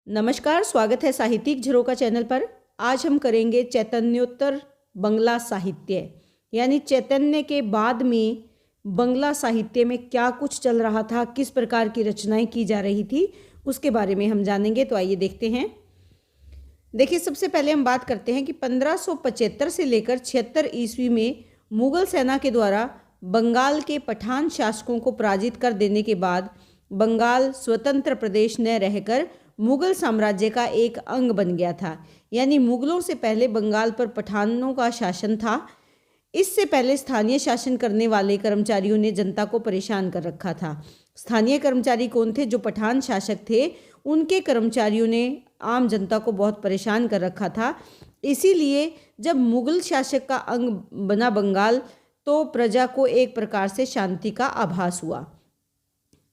नमस्कार, स्वागत है साहित्यिक झरोका चैनल पर। आज हम करेंगे चैतन्योत्तर बंगला साहित्य, यानी चैतन्य के बाद में बंगला साहित्य में क्या कुछ चल रहा था, किस प्रकार की रचनाएं की जा रही थी, उसके बारे में हम जानेंगे। तो आइए देखते हैं। देखिए, सबसे पहले हम बात करते हैं कि 1575 से लेकर 76 ईस्वी में मुगल सेना के द्वारा बंगाल के पठान शासकों को पराजित कर देने के बाद बंगाल स्वतंत्र प्रदेश न रहकर मुगल साम्राज्य का एक अंग बन गया था। यानी मुगलों से पहले बंगाल पर पठानों का शासन था। इससे पहले स्थानीय शासन करने वाले कर्मचारियों ने जनता को परेशान कर रखा था। स्थानीय कर्मचारी कौन थे? जो पठान शासक थे, उनके कर्मचारियों ने आम जनता को बहुत परेशान कर रखा था। इसीलिए जब मुगल शासक का अंग बना बंगाल, तो प्रजा को एक प्रकार से शांति का आभास हुआ।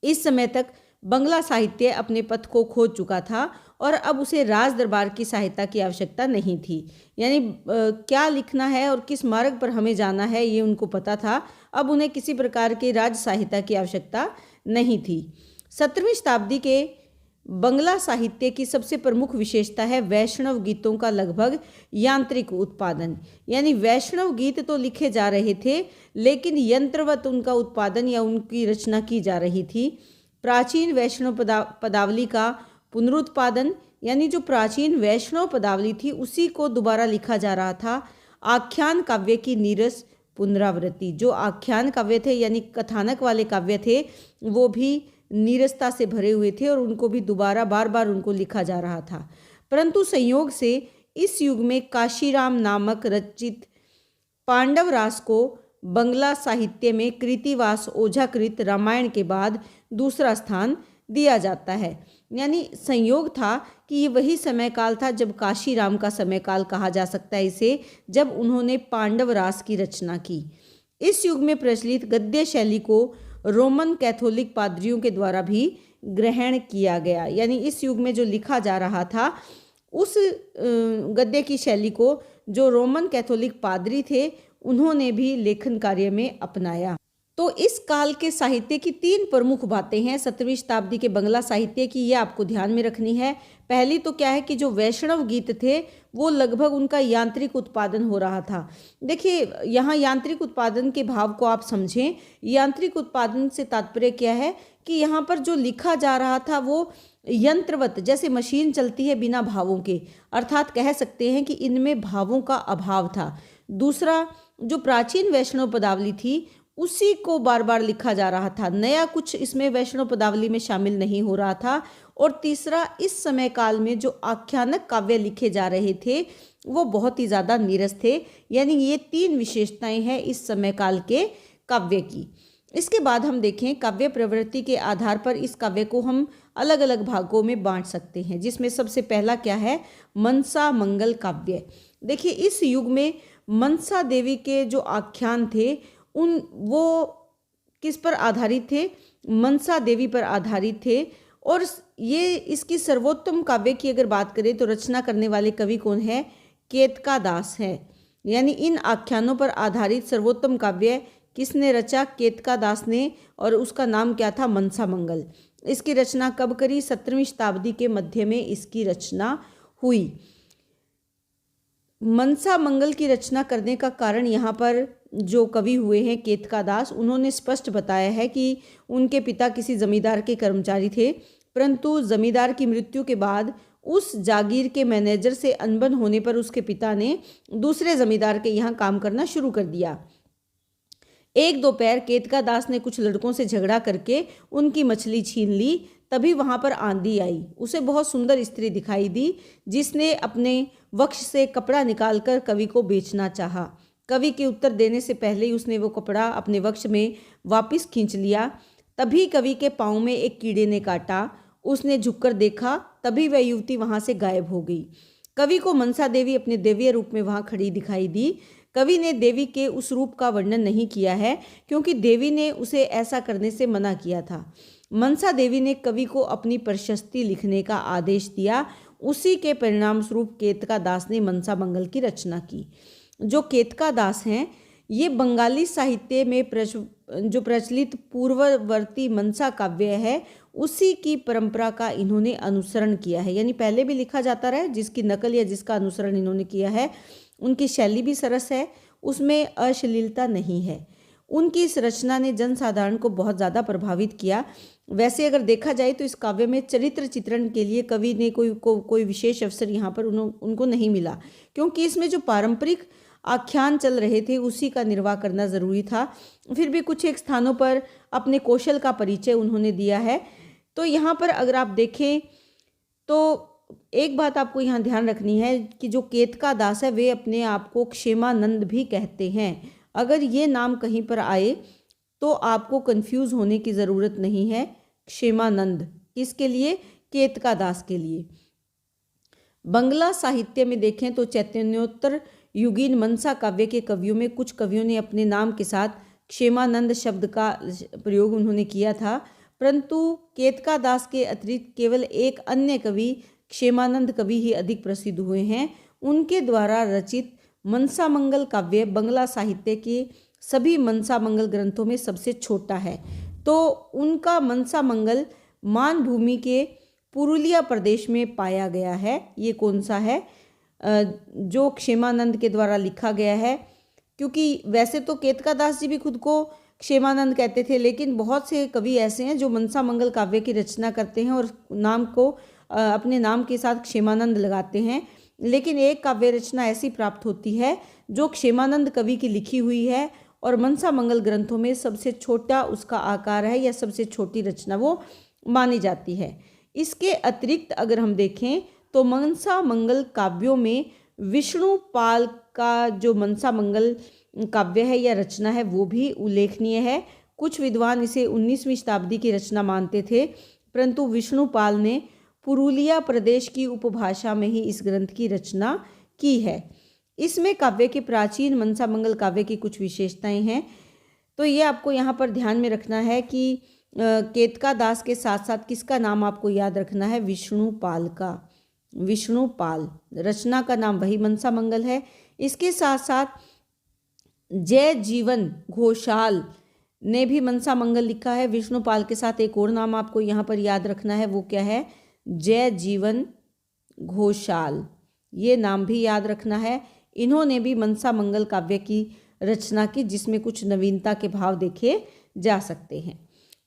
इस समय तक बंगला साहित्य अपने पथ को खोज चुका था और अब उसे राज दरबार की सहायता की आवश्यकता नहीं थी। यानी क्या लिखना है और किस मार्ग पर हमें जाना है, ये उनको पता था। अब उन्हें किसी प्रकार की राज सहायता की आवश्यकता नहीं थी। 17वीं शताब्दी के बंगला साहित्य की सबसे प्रमुख विशेषता है वैष्णव गीतों का लगभग यांत्रिक उत्पादन। यानी वैष्णव गीत तो लिखे जा रहे थे, लेकिन यंत्रवत उनका उत्पादन या उनकी रचना की जा रही थी। प्राचीन वैष्णव पदावली का पुनरुत्पादन, यानी जो प्राचीन वैष्णव पदावली थी उसी को दोबारा लिखा जा रहा था। आख्यान काव्य की नीरस पुनरावृत्ति, जो आख्यान काव्य थे यानी कथानक वाले काव्य थे, वो भी नीरसता से भरे हुए थे और उनको भी दोबारा बार बार उनको लिखा जा रहा था। परंतु संयोग से इस युग में काशीराम नामक रचित पांडव रास को बंगला साहित्य में कृतिवास ओझाकृत रामायण के बाद दूसरा स्थान दिया जाता है। यानी संयोग था कि ये वही समय काल था जब काशीराम का समय काल कहा जा सकता है इसे, जब उन्होंने पांडव रास की रचना की। इस युग में प्रचलित गद्य शैली को रोमन कैथोलिक पादरियों के द्वारा भी ग्रहण किया गया। यानी इस युग में जो लिखा जा रहा था, उस गद्य की शैली को जो रोमन कैथोलिक पादरी थे, उन्होंने भी लेखन कार्य में अपनाया। तो इस काल के साहित्य की 3 प्रमुख बातें हैं 17वीं शताब्दी के बंगला साहित्य की, ये आपको ध्यान में रखनी है। पहली तो क्या है कि जो वैष्णव गीत थे वो लगभग उनका यांत्रिक उत्पादन हो रहा था। देखिए, यहाँ यांत्रिक उत्पादन के भाव को आप समझें। यांत्रिक उत्पादन से तात्पर्य क्या है कि यहाँ पर जो लिखा जा रहा था वो यंत्रवत, जैसे मशीन चलती है बिना भावों के, अर्थात कह सकते हैं कि इनमें भावों का अभाव था। दूसरा, जो प्राचीन वैष्णव पदावली थी उसी को बार बार लिखा जा रहा था, नया कुछ इसमें वैष्णव पदावली में शामिल नहीं हो रहा था। और तीसरा, इस समय काल में जो आख्यानक काव्य लिखे जा रहे थे वो बहुत ही ज़्यादा नीरस थे। यानी ये 3 विशेषताएं हैं इस समय काल के काव्य की। इसके बाद हम देखें, काव्य प्रवृत्ति के आधार पर इस काव्य को हम अलग अलग भागों में बांट सकते हैं, जिसमें सबसे पहला क्या है, मनसा मंगल काव्य। देखिए, इस युग में मनसा देवी के जो आख्यान थे वो किस पर आधारित थे? मनसा देवी पर आधारित थे। और ये इसकी सर्वोत्तम काव्य की अगर बात करें तो रचना करने वाले कवि कौन है? केतका दास है। यानी इन आख्यानों पर आधारित सर्वोत्तम काव्य किसने रचा? केतका दास ने, और उसका नाम क्या था? मनसा मंगल। इसकी रचना कब करी? 17वीं शताब्दी के मध्य में इसकी रचना हुई। मनसा मंगल की रचना करने का कारण यहाँ पर जो कवि हुए हैं केतका दास, उन्होंने स्पष्ट बताया है कि उनके पिता किसी जमींदार के कर्मचारी थे, परंतु जमींदार की मृत्यु के बाद उस जागीर के मैनेजर से अनबन होने पर उसके पिता ने दूसरे जमींदार के यहाँ काम करना शुरू कर दिया। एक दोपहर केतका दास ने कुछ लड़कों से झगड़ा करके उनकी मछली छीन ली। तभी वहाँ पर आंधी आई। उसे बहुत सुंदर स्त्री दिखाई दी, जिसने अपने वक्ष से कपड़ा निकालकर कवि को बेचना चाहा। कवि के उत्तर देने से पहले ही उसने वो कपड़ा अपने वक्ष में वापस खींच लिया। तभी कवि के पाँव में एक कीड़े ने काटा। उसने झुककर देखा, तभी वह युवती वहाँ से गायब हो गई। कवि को मनसा देवी अपने दैवीय रूप में वहाँ खड़ी दिखाई दी। कवि ने देवी के उस रूप का वर्णन नहीं किया है, क्योंकि देवी ने उसे ऐसा करने से मना किया था। मनसा देवी ने कवि को अपनी प्रशस्ति लिखने का आदेश दिया। उसी के परिणाम स्वरूप केतका दास ने मनसा मंगल की रचना की। जो केतका दास हैं, ये बंगाली साहित्य में जो प्रचलित पूर्ववर्ती मनसा काव्य है उसी की परंपरा का इन्होंने अनुसरण किया है। यानी पहले भी लिखा जाता रहा है, जिसकी नकल या जिसका अनुसरण इन्होंने किया है। उनकी शैली भी सरस है, उसमें अश्लीलता नहीं है। उनकी इस रचना ने जनसाधारण को बहुत ज़्यादा प्रभावित किया। वैसे अगर देखा जाए तो इस काव्य में चरित्र चित्रण के लिए कवि ने कोई विशेष अवसर यहाँ पर उनको नहीं मिला, क्योंकि इसमें जो पारंपरिक आख्यान चल रहे थे उसी का निर्वाह करना ज़रूरी था। फिर भी कुछ एक स्थानों पर अपने कौशल का परिचय उन्होंने दिया है। तो यहाँ पर अगर आप देखें तो एक बात आपको यहाँ ध्यान रखनी है कि जो केतका दास है वे अपने आप को क्षेमानंद भी कहते हैं। अगर ये नाम कहीं पर आए तो आपको कंफ्यूज होने की ज़रूरत नहीं है। क्षेमानंद किसके लिए? केतका दास के लिए। बंगला साहित्य में देखें तो चैतन्योत्तर युगीन मनसा काव्य के कवियों में कुछ कवियों ने अपने नाम के साथ क्षेमानंद शब्द का प्रयोग उन्होंने किया था, परंतु केतका दास के अतिरिक्त केवल एक अन्य कवि क्षेमानंद कवि ही अधिक प्रसिद्ध हुए हैं। उनके द्वारा रचित मनसा मंगल काव्य बंगला साहित्य के सभी मनसा मंगल ग्रंथों में सबसे छोटा है। तो उनका मनसा मंगल मानभूमि के पुरुलिया प्रदेश में पाया गया है। ये कौन सा है? जो क्षेमानंद के द्वारा लिखा गया है। क्योंकि वैसे तो केतका दास जी भी खुद को क्षेमानंद कहते थे, लेकिन बहुत से कवि ऐसे हैं जो मनसा मंगल काव्य की रचना करते हैं और नाम को अपने नाम के साथ क्षेमानंद लगाते हैं। लेकिन एक काव्य रचना ऐसी प्राप्त होती है जो क्षेमानंद कवि की लिखी हुई है और मनसा मंगल ग्रंथों में सबसे छोटा उसका आकार है या सबसे छोटी रचना वो मानी जाती है। इसके अतिरिक्त अगर हम देखें तो मनसा मंगल काव्यों में विष्णुपाल का जो मनसा मंगल काव्य है या रचना है वो भी उल्लेखनीय है। कुछ विद्वान इसे 19वीं शताब्दी की रचना मानते थे, परंतु विष्णुपाल ने पुरुलिया प्रदेश की उपभाषा में ही इस ग्रंथ की रचना की है। इसमें काव्य के प्राचीन मनसा मंगल काव्य की कुछ विशेषताएं हैं। तो ये आपको यहाँ पर ध्यान में रखना है कि केतका दास के साथ साथ किसका नाम आपको याद रखना है? विष्णुपाल का। विष्णुपाल रचना का नाम वही मनसा मंगल है। इसके साथ साथ जय जीवन घोषाल ने भी मनसा मंगल लिखा है। विष्णुपाल के साथ एक और नाम आपको यहाँ पर याद रखना है, वो क्या है? जय जीवन घोषाल। ये नाम भी याद रखना है। इन्होंने भी मनसा मंगल काव्य की रचना की, जिसमें कुछ नवीनता के भाव देखे जा सकते हैं।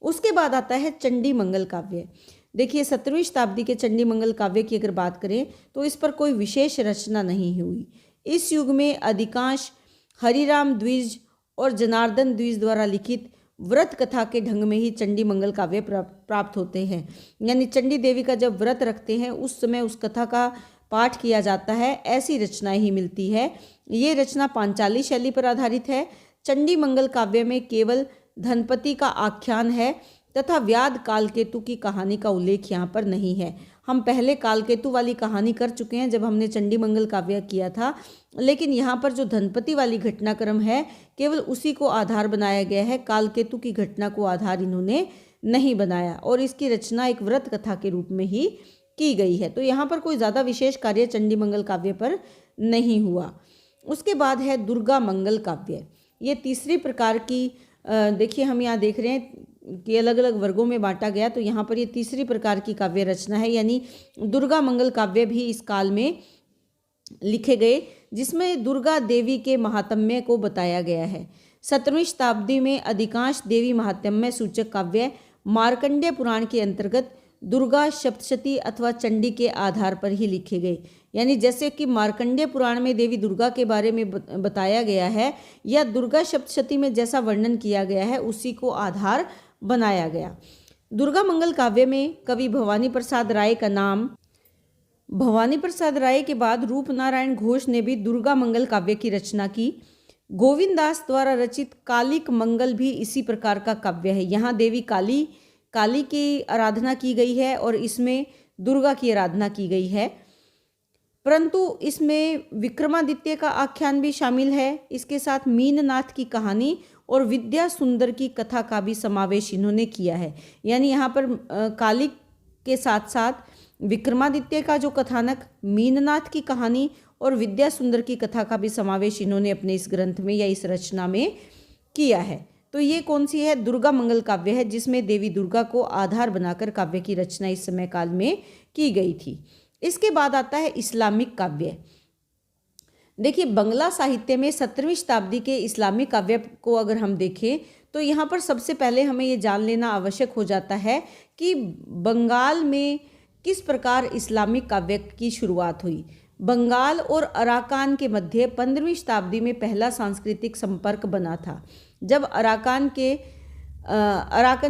उसके बाद आता है चंडी मंगल काव्य। देखिए 17वीं शताब्दी के चंडी मंगल काव्य की अगर बात करें तो इस पर कोई विशेष रचना नहीं हुई। इस युग में अधिकांश हरिराम द्विज और जनार्दन द्विज द्वारा लिखित व्रत कथा के ढंग में ही चंडी मंगल काव्य प्राप्त होते हैं। यानी चंडी देवी का जब व्रत रखते हैं उस समय उस कथा का पाठ किया जाता है, ऐसी रचनाएं ही मिलती है। ये रचना पांचाली शैली पर आधारित है। चंडी मंगल काव्य में केवल धनपति का आख्यान है तथा व्याध कालकेतु की कहानी का उल्लेख यहाँ पर नहीं है। हम पहले कालकेतु वाली कहानी कर चुके हैं जब हमने चंडी मंगल काव्य किया था, लेकिन यहाँ पर जो धनपति वाली घटनाक्रम है केवल उसी को आधार बनाया गया है। कालकेतु की घटना को आधार इन्होंने नहीं बनाया और इसकी रचना एक व्रत कथा के रूप में ही की गई है। तो यहाँ पर कोई ज़्यादा विशेष कार्य चंडी मंगल काव्य पर नहीं हुआ। उसके बाद है दुर्गा मंगल काव्य। ये तीसरी प्रकार की देखिए हम यहाँ देख रहे हैं कि अलग अलग वर्गों में बांटा गया, तो यहाँ पर ये तीसरी प्रकार की काव्य रचना है। यानी दुर्गा मंगल काव्य भी इस काल में लिखे गए, जिसमें दुर्गा देवी के महात्म्य को बताया गया है। 17वीं शताब्दी में अधिकांश देवी महात्म्य सूचक काव्य मार्कंडेय पुराण के अंतर्गत दुर्गा सप्तशती अथवा चंडी के आधार पर ही लिखे गए। यानी जैसे कि मार्कंडेय पुराण में देवी दुर्गा के बारे में बताया गया है या दुर्गा सप्तशती में जैसा वर्णन किया गया है उसी को आधार बनाया गया। दुर्गा मंगल काव्य में कवि भवानी प्रसाद राय का नाम, भवानी प्रसाद राय के बाद रूप नारायण घोष ने भी दुर्गा मंगल काव्य की रचना की। गोविंद दास द्वारा रचित कालिक मंगल भी इसी प्रकार का काव्य है। यहाँ देवी काली की आराधना की गई है और इसमें दुर्गा की आराधना की गई है, परंतु इसमें विक्रमादित्य का आख्यान भी शामिल है। इसके साथ मीननाथ की कहानी और विद्या सुंदर की कथा का भी समावेश इन्होंने किया है। यानी यहाँ पर काली के साथ साथ विक्रमादित्य का जो कथानक, मीननाथ की कहानी और विद्या सुंदर की कथा का भी समावेश इन्होंने अपने इस ग्रंथ में या इस रचना में किया है। तो ये कौन सी है? दुर्गा मंगल काव्य है, जिसमें देवी दुर्गा को आधार बनाकर काव्य की रचना इस समय काल में की गई थी। इसके बाद आता है इस्लामिक काव्य। देखिए, बंगला साहित्य में 17वीं शताब्दी के इस्लामिक काव्य को अगर हम देखें तो यहाँ पर सबसे पहले हमें ये जान लेना आवश्यक हो जाता है कि बंगाल में किस प्रकार इस्लामिक काव्य की शुरुआत हुई। बंगाल और अराकान के मध्य 15वीं शताब्दी में पहला सांस्कृतिक संपर्क बना था, जब अराकान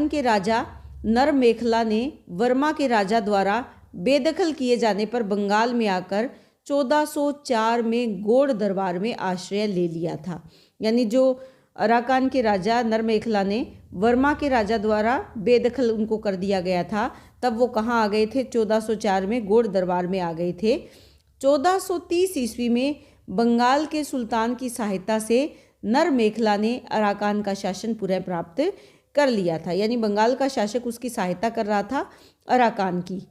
के राजा नरमेखला ने वर्मा के राजा द्वारा बेदखल किए जाने पर बंगाल में आकर 1404 में गोड़ दरबार में आश्रय ले लिया था। यानी जो अराकान के राजा नरमेखला ने वर्मा के राजा द्वारा बेदखल उनको कर दिया गया था, तब वो कहाँ आ गए थे? 1404 में गोड़ दरबार में आ गए थे। 1430 ईस्वी में बंगाल के सुल्तान की सहायता से नरमेखला ने अराकान का शासन पुनः प्राप्त कर लिया था। यानी बंगाल का शासक उसकी सहायता कर रहा था अराकान की।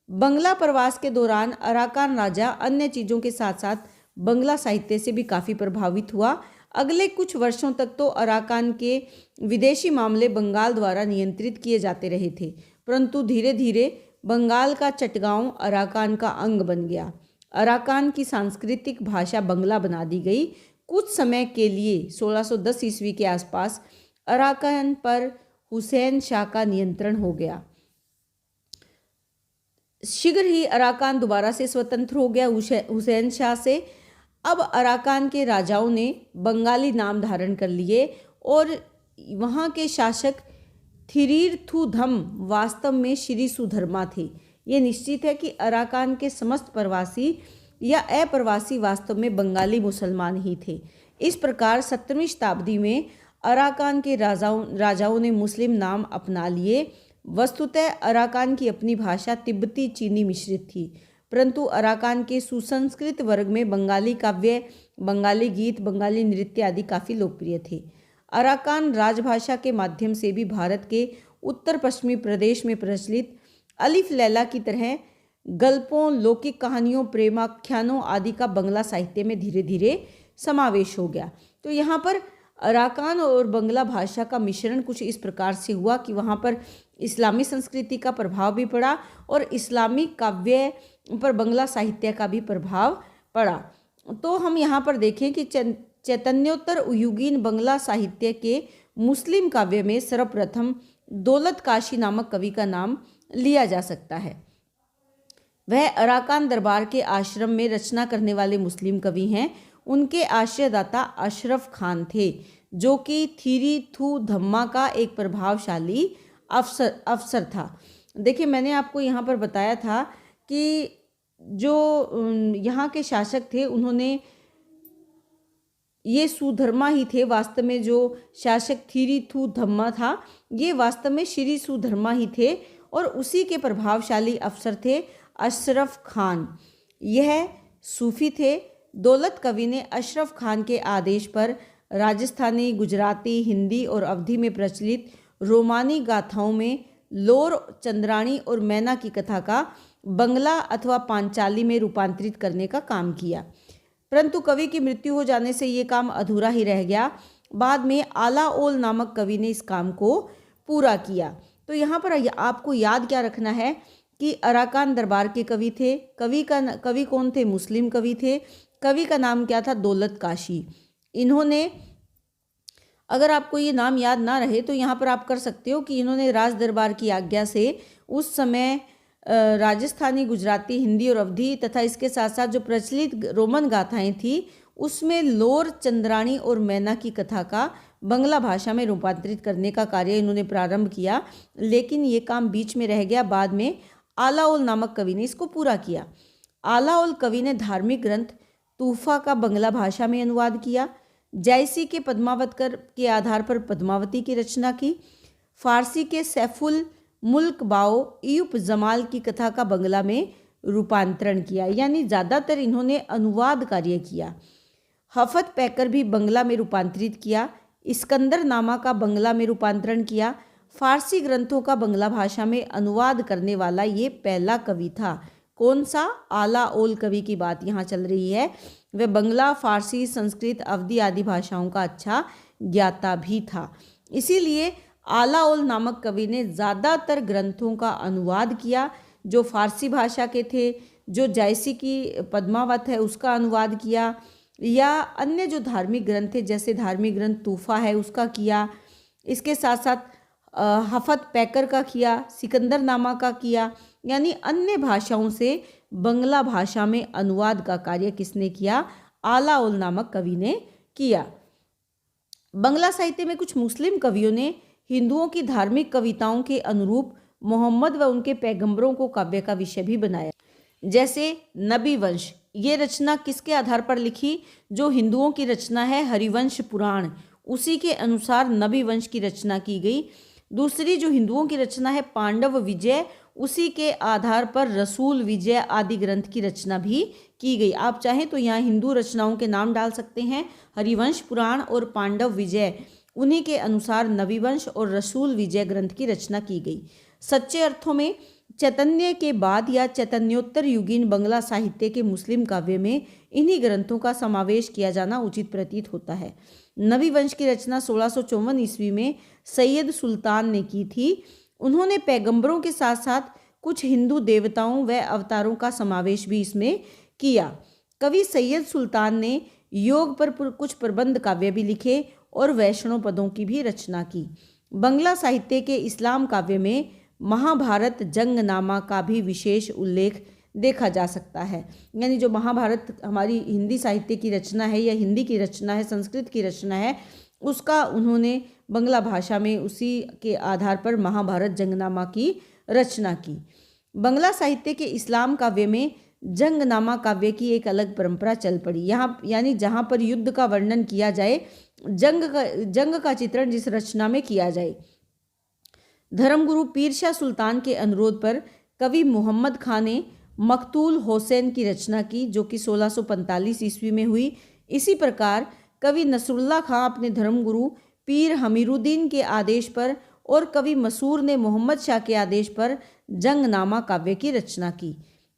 बंगला प्रवास के दौरान अराकान राजा अन्य चीज़ों के साथ साथ बंगला साहित्य से भी काफ़ी प्रभावित हुआ। अगले कुछ वर्षों तक तो अराकान के विदेशी मामले बंगाल द्वारा नियंत्रित किए जाते रहे थे, परंतु धीरे धीरे बंगाल का चटगांव अराकान का अंग बन गया। अराकान की सांस्कृतिक भाषा बंगला बना दी गई। कुछ समय के लिए 1610 ईस्वी के आसपास अराकान पर हुसैन शाह का नियंत्रण हो गया। शीघ्र ही अराकान दोबारा से स्वतंत्र हो गया हुसैन शाह से। अब अराकान के राजाओं ने बंगाली नाम धारण कर लिए और वहाँ के शासक थिरीर्थुधम वास्तव में श्री सुधर्मा थे। ये निश्चित है कि अराकान के समस्त प्रवासी या अप्रवासी वास्तव में बंगाली मुसलमान ही थे। इस प्रकार 17वीं शताब्दी में अराकान के राजाओं ने मुस्लिम नाम अपना लिए। वस्तुतः अराकान की अपनी भाषा तिब्बती चीनी मिश्रित थी, परंतु अराकान के सुसंस्कृत वर्ग में बंगाली काव्य, बंगाली गीत, बंगाली नृत्य आदि काफ़ी लोकप्रिय थे। अराकान राजभाषा के माध्यम से भी भारत के उत्तर पश्चिमी प्रदेश में प्रचलित अलिफ लैला की तरह गल्पों, लौकिक कहानियों, प्रेमाख्यानों आदि का बंगला साहित्य में धीरे धीरे समावेश हो गया। तो यहाँ पर अराकान और बंगला भाषा का मिश्रण कुछ इस प्रकार से हुआ कि वहाँ पर इस्लामी संस्कृति का प्रभाव भी पड़ा और इस्लामिक काव्य पर बंगला साहित्य का भी प्रभाव पड़ा। तो हम यहाँ पर देखें कि चैतन्योत्तर युगीन बंगला साहित्य के मुस्लिम काव्य में सर्वप्रथम दौलत काशी नामक कवि का नाम लिया जा सकता है। वह अराकान दरबार के आश्रम में रचना करने वाले मुस्लिम कवि हैं। उनके आश्रयदाता अशरफ खान थे, जो कि थिरीथुधम्मा का एक प्रभावशाली अफसर था। देखिए, मैंने आपको यहाँ पर बताया था कि जो यहाँ के शासक थे उन्होंने ये सुधर्मा ही थे। वास्तव में जो शासक थिरीथुधम्मा था ये वास्तव में श्री सुधर्मा ही थे और उसी के प्रभावशाली अफसर थे अशरफ खान। यह सूफी थे। दौलत कवि ने अशरफ खान के आदेश पर राजस्थानी, गुजराती, हिंदी और अवधी में प्रचलित रोमानी गाथाओं में लोर, चंद्राणी और मैना की कथा का बंगला अथवा पांचाली में रूपांतरित करने का काम किया, परंतु कवि की मृत्यु हो जाने से ये काम अधूरा ही रह गया। बाद में आला ओल नामक कवि ने इस काम को पूरा किया। तो यहाँ पर आपको याद क्या रखना है कि अराकान दरबार के कवि थे। कवि कौन थे? मुस्लिम कवि थे। कवि का नाम क्या था? दौलत काशी। इन्होंने, अगर आपको ये नाम याद ना रहे तो यहाँ पर आप कर सकते हो कि इन्होंने राज दरबार की आज्ञा से उस समय राजस्थानी, गुजराती, हिंदी और अवधी तथा इसके साथ साथ जो प्रचलित रोमन गाथाएं थी उसमें लोर, चंद्राणी और मैना की कथा का बंगला भाषा में रूपांतरित करने का कार्य इन्होंने प्रारंभ किया, लेकिन ये काम बीच में रह गया। बाद में आलाओल नामक कवि ने इसको पूरा किया। आलाओल कवि ने धार्मिक ग्रंथ तूफा का बंगला भाषा में अनुवाद किया। जायसी के पद्मावतकर के आधार पर पद्मावती की रचना की। फारसी के सैफुल मुल्क बाओ ईयुप जमाल की कथा का बंगला में रूपांतरण किया। यानी ज़्यादातर इन्होंने अनुवाद कार्य किया। हफत पैकर भी बंगला में रूपांतरित किया। इस्कंदर नामा का बंगला में रूपांतरण किया। फारसी ग्रंथों का बंगला भाषा में अनुवाद करने वाला ये पहला कवि था। कौन सा? आला ओल कवि की बात यहाँ चल रही है। वह बंगला, फारसी, संस्कृत, अवधी आदि भाषाओं का अच्छा ज्ञाता भी था। इसीलिए आला ओल नामक कवि ने ज़्यादातर ग्रंथों का अनुवाद किया जो फारसी भाषा के थे। जो जायसी की पद्मावत है उसका अनुवाद किया, या अन्य जो धार्मिक ग्रंथ थे जैसे धार्मिक ग्रंथ तूफा है उसका किया। इसके साथ साथ हफत पैकर का किया, सिकंदर नामा का किया। यानी अन्य भाषाओं से बंगला भाषा में अनुवाद का कार्य किसने किया? आला ओल नामक कवि ने किया। बंगला साहित्य में कुछ मुस्लिम कवियों ने हिंदुओं की धार्मिक कविताओं के अनुरूप मोहम्मद व उनके पैगंबरों को काव्य का विषय भी बनाया। जैसे नबी वंश, ये रचना किसके आधार पर लिखी? जो हिंदुओं की रचना है हरिवंश पुराण, उसी के अनुसार नबी वंश की रचना की गई। दूसरी जो हिंदुओं की रचना है पांडव विजय, उसी के आधार पर रसूल विजय आदि ग्रंथ की रचना भी की गई। आप चाहें तो यहाँ हिंदू रचनाओं के नाम डाल सकते हैं, हरिवंश पुराण और पांडव विजय, उन्हीं के अनुसार नबीवंश और रसूल विजय ग्रंथ की रचना की गई। सच्चे अर्थों में चैतन्य के बाद या चैतन्योत्तर युगीन बंगला साहित्य के मुस्लिम काव्य में इन्हीं ग्रंथों का समावेश किया जाना उचित प्रतीत होता है। नबी वंश की रचना 1654 ईस्वी में सैयद सुल्तान ने की थी। उन्होंने पैगंबरों के साथ साथ कुछ हिंदू देवताओं व अवतारों का समावेश भी इसमें किया। कवि सैयद सुल्तान ने योग पर कुछ प्रबंध काव्य भी लिखे और वैष्णव पदों की भी रचना की। बंगला साहित्य के इस्लाम काव्य में महाभारत जंगनामा का भी विशेष उल्लेख देखा जा सकता है। यानी जो महाभारत हमारी हिंदी साहित्य की रचना है या हिंदी की रचना है, संस्कृत की रचना है, उसका उन्होंने बंगला भाषा में उसी के आधार पर महाभारत जंगनामा की रचना की। बंगला साहित्य के इस्लाम काव्य में जंगनामा काव्य की एक अलग परंपरा चल पड़ी। यहाँ यानी जहाँ पर युद्ध का वर्णन किया जाए, जंग का चित्रण जिस रचना में किया जाए। धर्मगुरु पीर शाह सुल्तान के अनुरोध पर कवि मोहम्मद खां ने मकतूल हुसैन की रचना की, जो कि 1645 ईस्वी में हुई। इसी प्रकार कवि नसरुल्लाह खां अपने धर्मगुरु पीर हमीरुद्दीन के आदेश पर और कवि मसूर ने मोहम्मद शाह के आदेश पर जंगनामा काव्य की रचना की।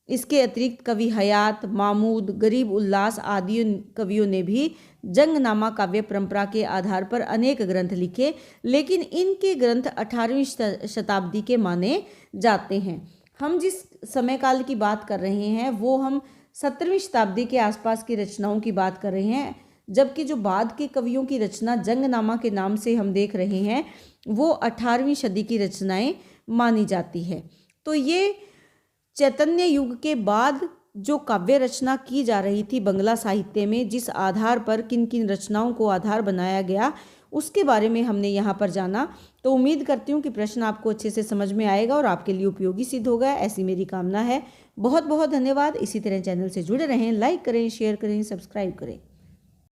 इसके अतिरिक्त कवि हयात, मामूद, गरीब उल्लास आदि कवियों ने भी जंगनामा काव्य परंपरा के आधार पर अनेक ग्रंथ लिखे, लेकिन इनके ग्रंथ 18वीं शताब्दी के माने जाते हैं। हम जिस समय काल की बात कर रहे हैं वो हम 17वीं शताब्दी के आसपास की रचनाओं की बात कर रहे हैं, जबकि जो बाद के कवियों की रचना जंगनामा के नाम से हम देख रहे हैं वो 18वीं सदी की रचनाएं मानी जाती है। तो ये चैतन्य युग के बाद जो काव्य रचना की जा रही थी बंगला साहित्य में, जिस आधार पर किन किन रचनाओं को आधार बनाया गया, उसके बारे में हमने यहाँ पर जाना। तो उम्मीद करती हूँ कि प्रश्न आपको अच्छे से समझ में आएगा और आपके लिए उपयोगी सिद्ध होगा, ऐसी मेरी कामना है। बहुत बहुत धन्यवाद। इसी तरह चैनल से जुड़े रहें, लाइक करें, शेयर करें, सब्सक्राइब करें।